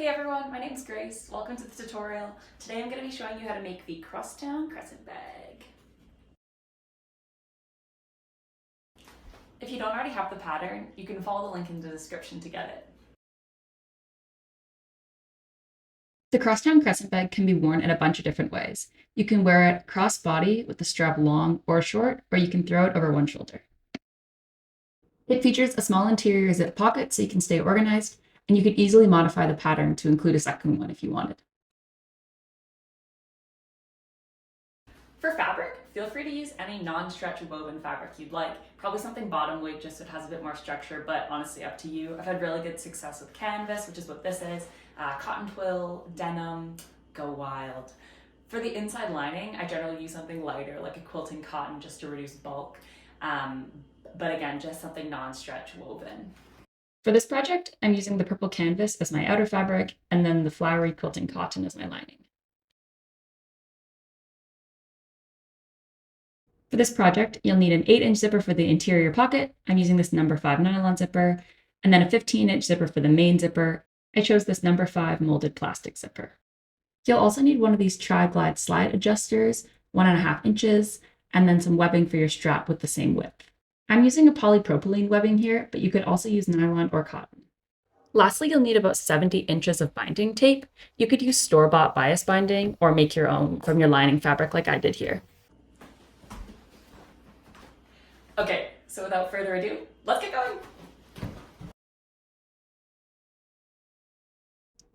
Hey everyone, my name's Grace. Welcome to the tutorial. Today I'm going to be showing you how to make the Crosstown Crescent bag. If you don't already have the pattern, you can follow the link in the description to get it. The Crosstown Crescent bag can be worn in a bunch of different ways. You can wear it cross-body with the strap long or short, or you can throw it over one shoulder. It features a small interior zip pocket so you can stay organized, and you could easily modify the pattern to include a second one if you wanted. For fabric, feel free to use any non-stretch woven fabric you'd like. Probably something bottom weight just so it has a bit more structure, but honestly up to you. I've had really good success with canvas, which is what this is, cotton twill, denim, go wild. For the inside lining, I generally use something lighter like a quilting cotton just to reduce bulk. But again, just something non-stretch woven. For this project, I'm using the purple canvas as my outer fabric and then the flowery quilting cotton as my lining. For this project, you'll need an 8-inch zipper for the interior pocket. I'm using this number 5 nylon zipper, and then a 15-inch zipper for the main zipper. I chose this number 5 molded plastic zipper. You'll also need one of these tri-glide slide adjusters, 1.5 inches, and then some webbing for your strap with the same width. I'm using a polypropylene webbing here, but you could also use nylon or cotton. Lastly, you'll need about 70 inches of binding tape. You could use store-bought bias binding or make your own from your lining fabric like I did here. Okay, so without further ado, let's get going!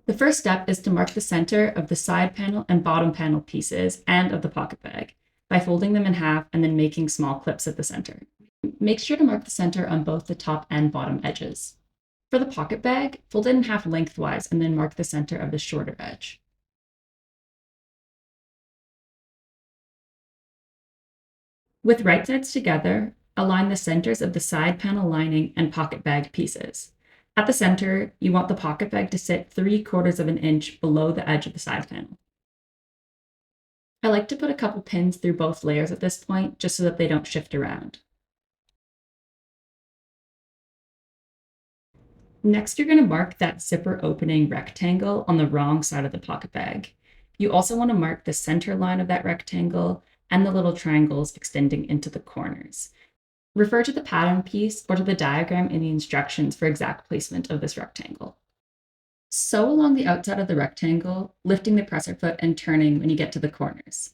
The first step is to mark the center of the side panel and bottom panel pieces and of the pocket bag by folding them in half and then making small clips at the center. Make sure to mark the center on both the top and bottom edges. For the pocket bag, fold it in half lengthwise and then mark the center of the shorter edge. With right sides together, align the centers of the side panel lining and pocket bag pieces. At the center, you want the pocket bag to sit 3/4 of an inch below the edge of the side panel. I like to put a couple pins through both layers at this point, just so that they don't shift around. Next, you're going to mark that zipper opening rectangle on the wrong side of the pocket bag. You also want to mark the center line of that rectangle and the little triangles extending into the corners. Refer to the pattern piece or to the diagram in the instructions for exact placement of this rectangle. Sew along the outside of the rectangle, lifting the presser foot and turning when you get to the corners.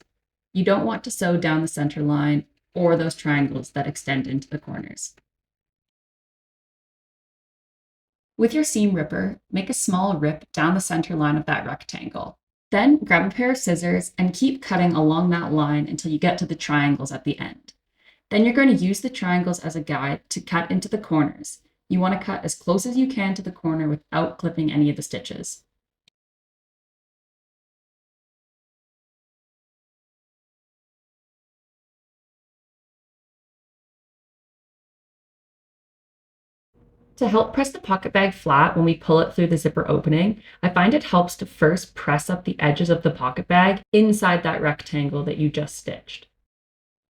You don't want to sew down the center line or those triangles that extend into the corners. With your seam ripper, make a small rip down the center line of that rectangle. Then grab a pair of scissors and keep cutting along that line until you get to the triangles at the end. Then you're going to use the triangles as a guide to cut into the corners. You want to cut as close as you can to the corner without clipping any of the stitches. To help press the pocket bag flat when we pull it through the zipper opening, I find it helps to first press up the edges of the pocket bag inside that rectangle that you just stitched.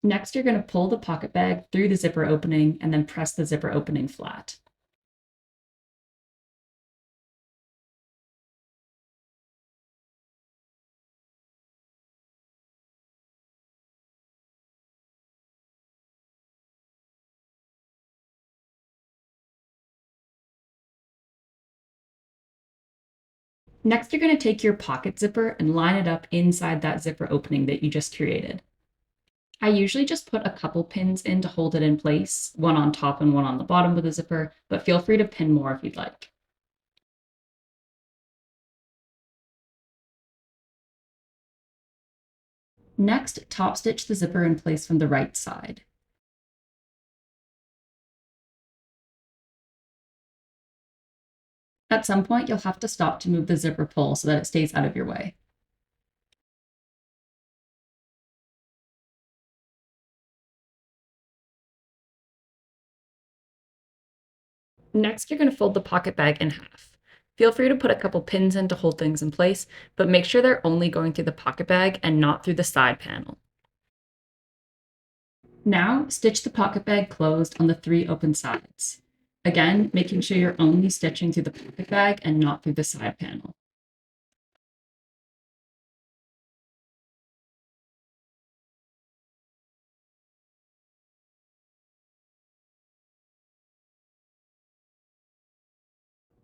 Next, you're going to pull the pocket bag through the zipper opening and then press the zipper opening flat. Next, you're going to take your pocket zipper and line it up inside that zipper opening that you just created. I usually just put a couple pins in to hold it in place, one on top and one on the bottom of the zipper, but feel free to pin more if you'd like. Next, top stitch the zipper in place from the right side. At some point, you'll have to stop to move the zipper pull so that it stays out of your way. Next, you're going to fold the pocket bag in half. Feel free to put a couple pins in to hold things in place, but make sure they're only going through the pocket bag and not through the side panel. Now, stitch the pocket bag closed on the 3 open sides. Again, making sure you're only stitching through the pocket bag and not through the side panel.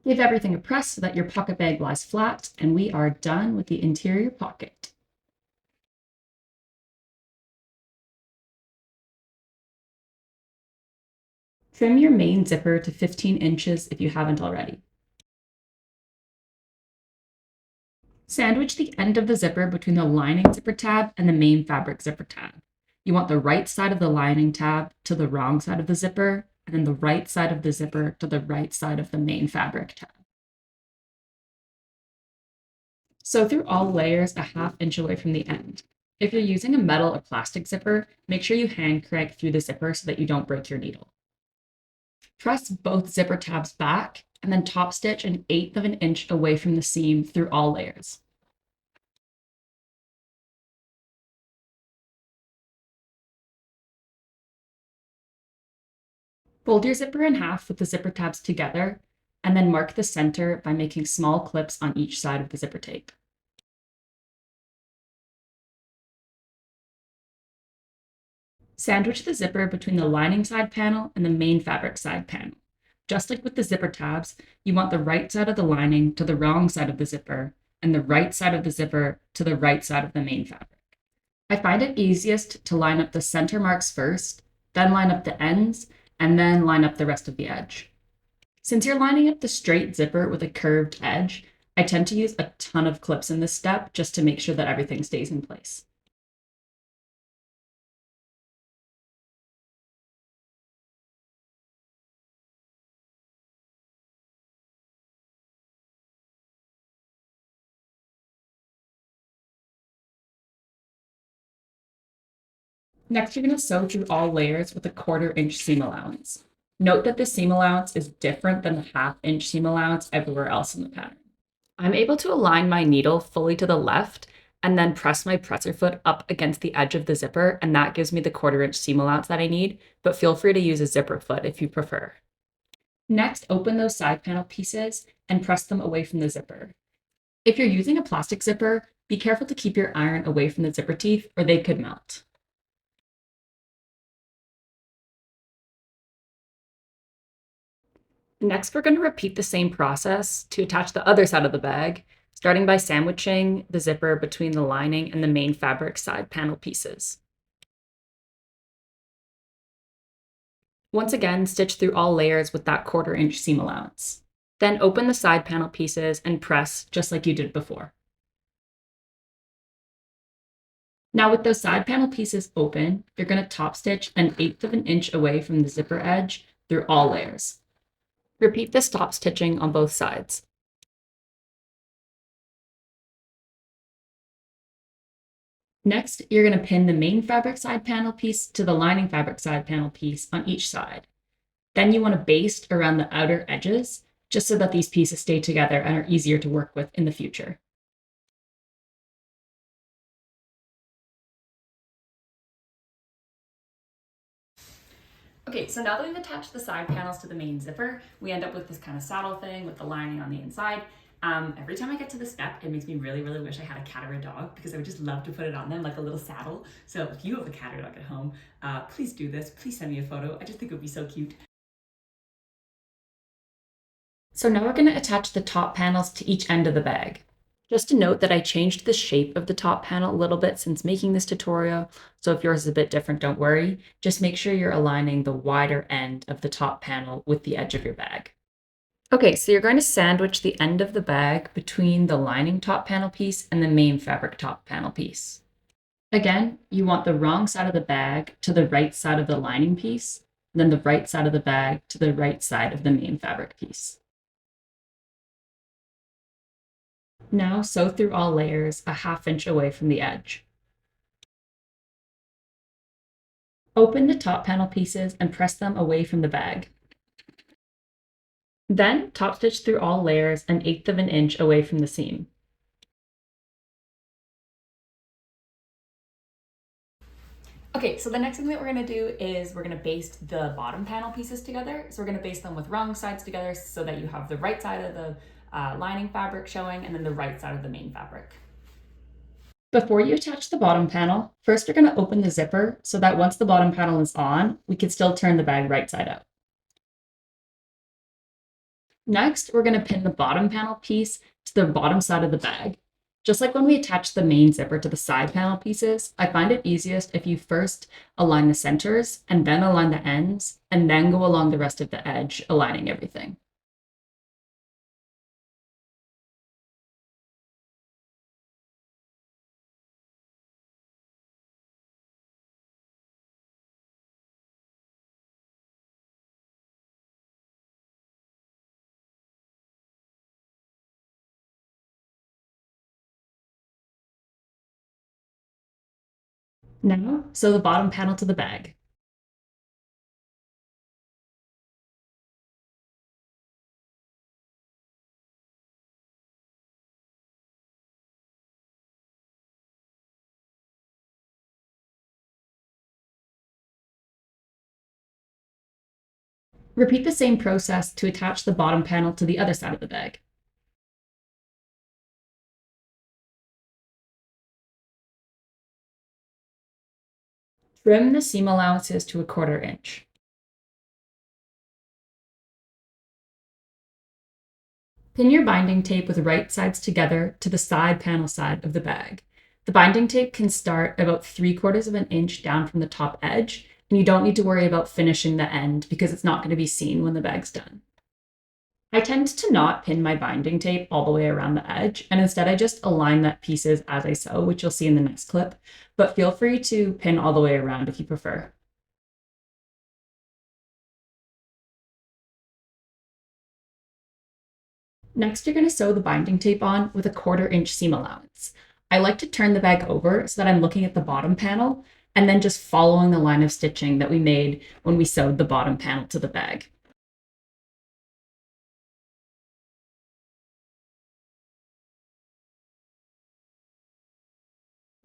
Give everything a press so that your pocket bag lies flat, and we are done with the interior pocket. Trim your main zipper to 15 inches if you haven't already. Sandwich the end of the zipper between the lining zipper tab and the main fabric zipper tab. You want the right side of the lining tab to the wrong side of the zipper, and then the right side of the zipper to the right side of the main fabric tab. Sew through all layers a ½ inch away from the end. If you're using a metal or plastic zipper, make sure you hand crank through the zipper so that you don't break your needle. Press both zipper tabs back and then top stitch 1/8 inch away from the seam through all layers. Fold your zipper in half with the zipper tabs together, and then mark the center by making small clips on each side of the zipper tape. Sandwich the zipper between the lining side panel and the main fabric side panel. Just like with the zipper tabs, you want the right side of the lining to the wrong side of the zipper, and the right side of the zipper to the right side of the main fabric. I find it easiest to line up the center marks first, then line up the ends, and then line up the rest of the edge. Since you're lining up the straight zipper with a curved edge, I tend to use a ton of clips in this step just to make sure that everything stays in place. Next, you're going to sew through all layers with a 1/4 inch seam allowance. Note that the seam allowance is different than the ½ inch seam allowance everywhere else in the pattern. I'm able to align my needle fully to the left and then press my presser foot up against the edge of the zipper, and that gives me the 1/4 inch seam allowance that I need, but feel free to use a zipper foot if you prefer. Next, open those side panel pieces and press them away from the zipper. If you're using a plastic zipper, be careful to keep your iron away from the zipper teeth or they could melt. Next, we're going to repeat the same process to attach the other side of the bag, starting by sandwiching the zipper between the lining and the main fabric side panel pieces. Once again, stitch through all layers with that 1/4 inch seam allowance. Then open the side panel pieces and press just like you did before. Now with those side panel pieces open, you're going to top stitch 1/8 inch away from the zipper edge through all layers. Repeat this top stitching on both sides. Next, you're going to pin the main fabric side panel piece to the lining fabric side panel piece on each side. Then you want to baste around the outer edges just so that these pieces stay together and are easier to work with in the future. Okay, so now that we've attached the side panels to the main zipper, we end up with this kind of saddle thing with the lining on the inside. Every time I get to this step, it makes me really, really wish I had a cat or a dog because I would just love to put it on them like a little saddle. So if you have a cat or dog at home, please do this. Please send me a photo. I just think it would be so cute. So now we're going to attach the top panels to each end of the bag. Just to note that I changed the shape of the top panel a little bit since making this tutorial, so if yours is a bit different, don't worry. Just make sure you're aligning the wider end of the top panel with the edge of your bag. Okay, so you're going to sandwich the end of the bag between the lining top panel piece and the main fabric top panel piece. Again, you want the wrong side of the bag to the right side of the lining piece, and then the right side of the bag to the right side of the main fabric piece. Now sew through all layers a ½ inch away from the edge. Open the top panel pieces and press them away from the bag. Then top stitch through all layers 1/8 inch away from the seam. Okay, so the next thing that we're going to do is we're going to baste the bottom panel pieces together. So we're going to baste them with wrong sides together so that you have the right side of the lining fabric showing and then the right side of the main fabric. Before you attach the bottom panel, first you're going to open the zipper so that once the bottom panel is on, we can still turn the bag right side out. Next, we're going to pin the bottom panel piece to the bottom side of the bag. Just like when we attach the main zipper to the side panel pieces, I find it easiest if you first align the centers and then align the ends and then go along the rest of the edge, aligning everything. Now, sew the bottom panel to the bag. Repeat the same process to attach the bottom panel to the other side of the bag. Trim the seam allowances to 1/4 inch. Pin your binding tape with right sides together to the side panel side of the bag. The binding tape can start about 3/4 of an inch down from the top edge, and you don't need to worry about finishing the end because it's not going to be seen when the bag's done. I tend to not pin my binding tape all the way around the edge, and instead I just align the pieces as I sew, which you'll see in the next clip, but feel free to pin all the way around if you prefer. Next, you're going to sew the binding tape on with a 1/4 inch seam allowance. I like to turn the bag over so that I'm looking at the bottom panel and then just following the line of stitching that we made when we sewed the bottom panel to the bag.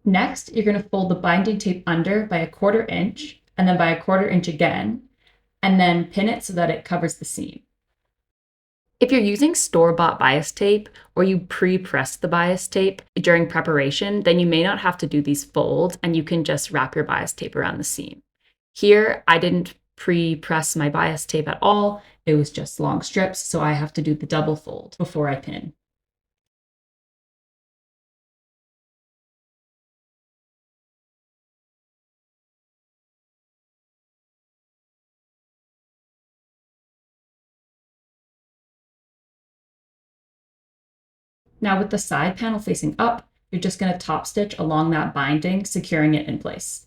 Next, you're going to fold the binding tape under by a 1/4 inch and then by a 1/4 inch again, and then pin it so that it covers the seam. If you're using store-bought bias tape or you pre-press the bias tape during preparation, then you may not have to do these folds and you can just wrap your bias tape around the seam. Here, I didn't pre-press my bias tape at all. It was just long strips, so I have to do the double fold before I pin. Now with the side panel facing up, you're just going to top stitch along that binding, securing it in place.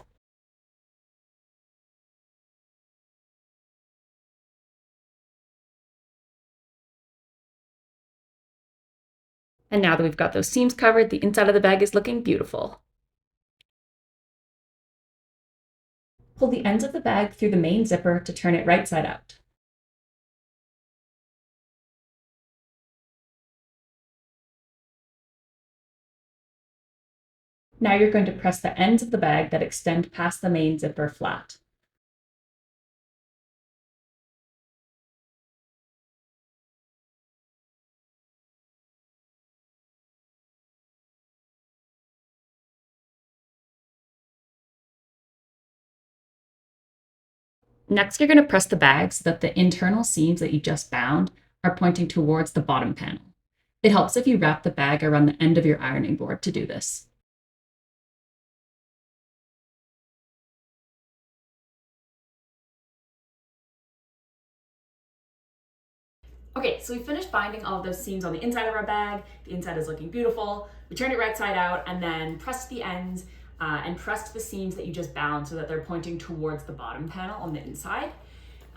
And now that we've got those seams covered, the inside of the bag is looking beautiful. Pull the ends of the bag through the main zipper to turn it right side out. Now you're going to press the ends of the bag that extend past the main zipper flat. Next, you're going to press the bag so that the internal seams that you just bound are pointing towards the bottom panel. It helps if you wrap the bag around the end of your ironing board to do this. Okay, so we finished binding all of those seams on the inside of our bag. The inside is looking beautiful. We turned it right side out and then pressed the ends and pressed the seams that you just bound so that they're pointing towards the bottom panel on the inside.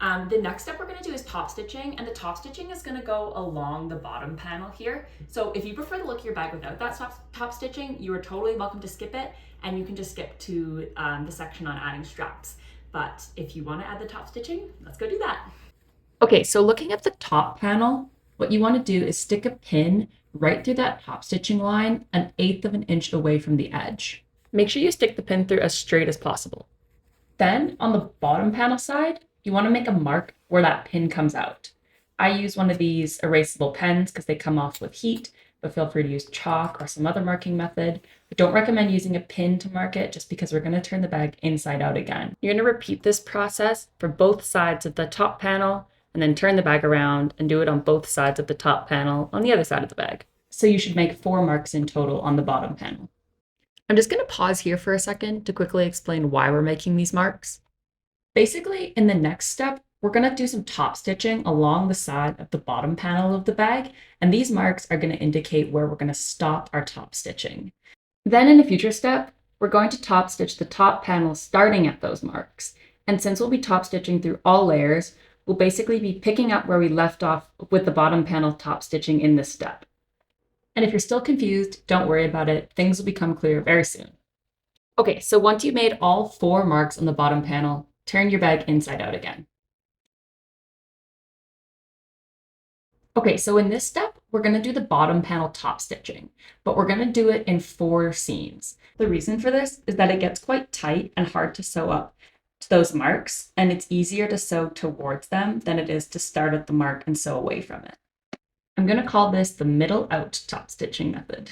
The next step we're going to do is top stitching, and the top stitching is going to go along the bottom panel here. So if you prefer the look of your bag without that top stitching, you are totally welcome to skip it, and you can just skip to the section on adding straps. But if you want to add the top stitching, let's go do that. Okay, so looking at the top panel, what you want to do is stick a pin right through that top stitching line 1/8 of an inch away from the edge. Make sure you stick the pin through as straight as possible. Then on the bottom panel side, you want to make a mark where that pin comes out. I use one of these erasable pens because they come off with heat, but feel free to use chalk or some other marking method. I don't recommend using a pin to mark it just because we're going to turn the bag inside out again. You're going to repeat this process for both sides of the top panel and then turn the bag around and do it on both sides of the top panel on the other side of the bag. So you should make 4 marks in total on the bottom panel. I'm just going to pause here for a second to quickly explain why we're making these marks. Basically, in the next step, we're going to do some top stitching along the side of the bottom panel of the bag, and these marks are going to indicate where we're going to stop our top stitching. Then in a future step, we're going to top stitch the top panel starting at those marks. And since we'll be top stitching through all layers, we'll basically be picking up where we left off with the bottom panel top stitching in this step. And if you're still confused, don't worry about it. Things will become clear very soon. Okay, so once you've made all 4 marks on the bottom panel, turn your bag inside out again. Okay, so in this step, we're going to do the bottom panel top stitching, but we're going to do it in 4 seams. The reason for this is that it gets quite tight and hard to sew up to those marks, and it's easier to sew towards them than it is to start at the mark and sew away from it. I'm going to call this the middle out top stitching method.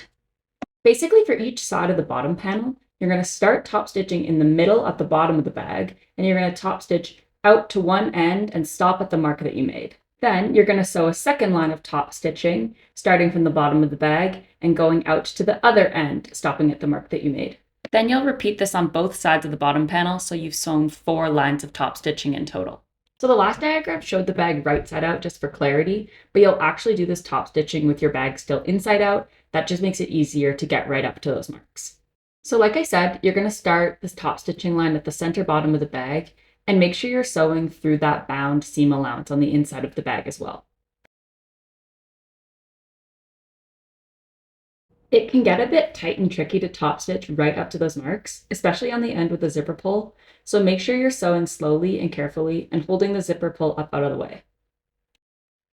Basically, for each side of the bottom panel, you're going to start top stitching in the middle at the bottom of the bag, and you're going to top stitch out to one end and stop at the mark that you made. Then you're going to sew a second line of top stitching, starting from the bottom of the bag and going out to the other end, stopping at the mark that you made. Then you'll repeat this on both sides of the bottom panel, so you've sewn 4 lines of top stitching in total. So the last diagram showed the bag right side out just for clarity, but you'll actually do this top stitching with your bag still inside out. That just makes it easier to get right up to those marks. So like I said, you're going to start this top stitching line at the center bottom of the bag, and make sure you're sewing through that bound seam allowance on the inside of the bag as well. It can get a bit tight and tricky to top stitch right up to those marks, especially on the end with the zipper pull, so make sure you're sewing slowly and carefully and holding the zipper pull up out of the way.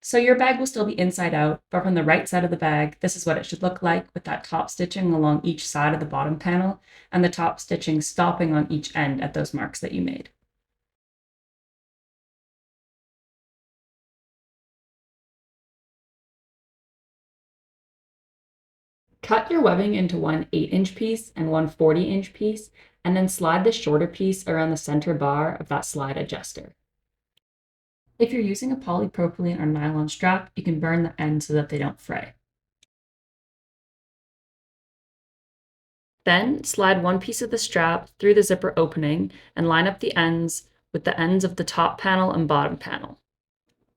So your bag will still be inside out, but from the right side of the bag, this is what it should look like with that top stitching along each side of the bottom panel and the top stitching stopping on each end at those marks that you made. Cut your webbing into one 8-inch piece and one 40-inch piece, and then slide the shorter piece around the center bar of that slide adjuster. If you're using a polypropylene or nylon strap, you can burn the ends so that they don't fray. Then slide one piece of the strap through the zipper opening and line up the ends with the ends of the top panel and bottom panel.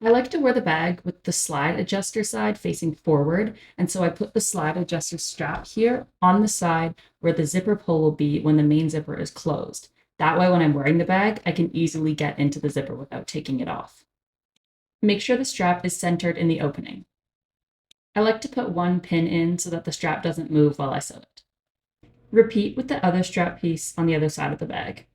I like to wear the bag with the slide adjuster side facing forward, and so I put the slide adjuster strap here on the side where the zipper pull will be when the main zipper is closed. That way, when I'm wearing the bag, I can easily get into the zipper without taking it off. Make sure the strap is centered in the opening. I like to put one pin in so that the strap doesn't move while I sew it. Repeat with the other strap piece on the other side of the bag.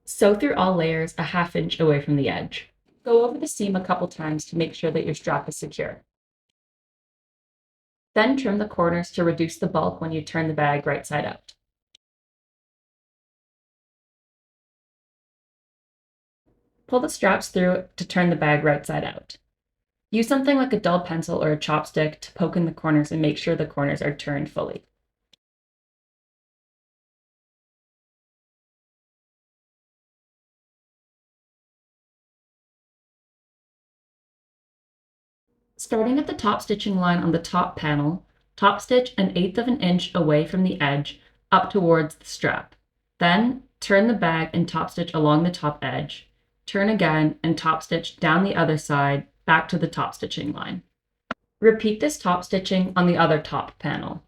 Sew through all layers a 1/2 inch away from the edge. Go over the seam a couple times to make sure that your strap is secure. Then trim the corners to reduce the bulk when you turn the bag right side out. Pull the straps through to turn the bag right side out. Use something like a dull pencil or a chopstick to poke in the corners and make sure the corners are turned fully. Starting at the top stitching line on the top panel, top stitch 1/8 of an inch away from the edge up towards the strap. Then turn the bag and top stitch along the top edge. Turn again and top stitch down the other side back to the top stitching line. Repeat this top stitching on the other top panel.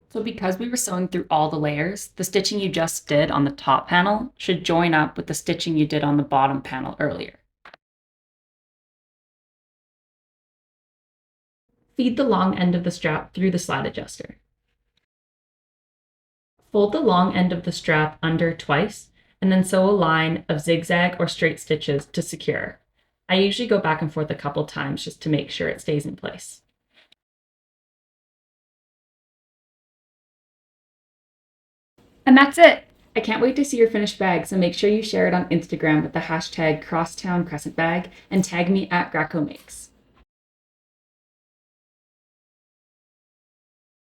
So because we were sewing through all the layers, the stitching you just did on the top panel should join up with the stitching you did on the bottom panel earlier. Feed the long end of the strap through the slide adjuster. Fold the long end of the strap under twice, and then sew a line of zigzag or straight stitches to secure. I usually go back and forth a couple times just to make sure it stays in place. And that's it! I can't wait to see your finished bag, so make sure you share it on Instagram with the hashtag Crosstown Crescent Bag and tag me at GrecoMakes.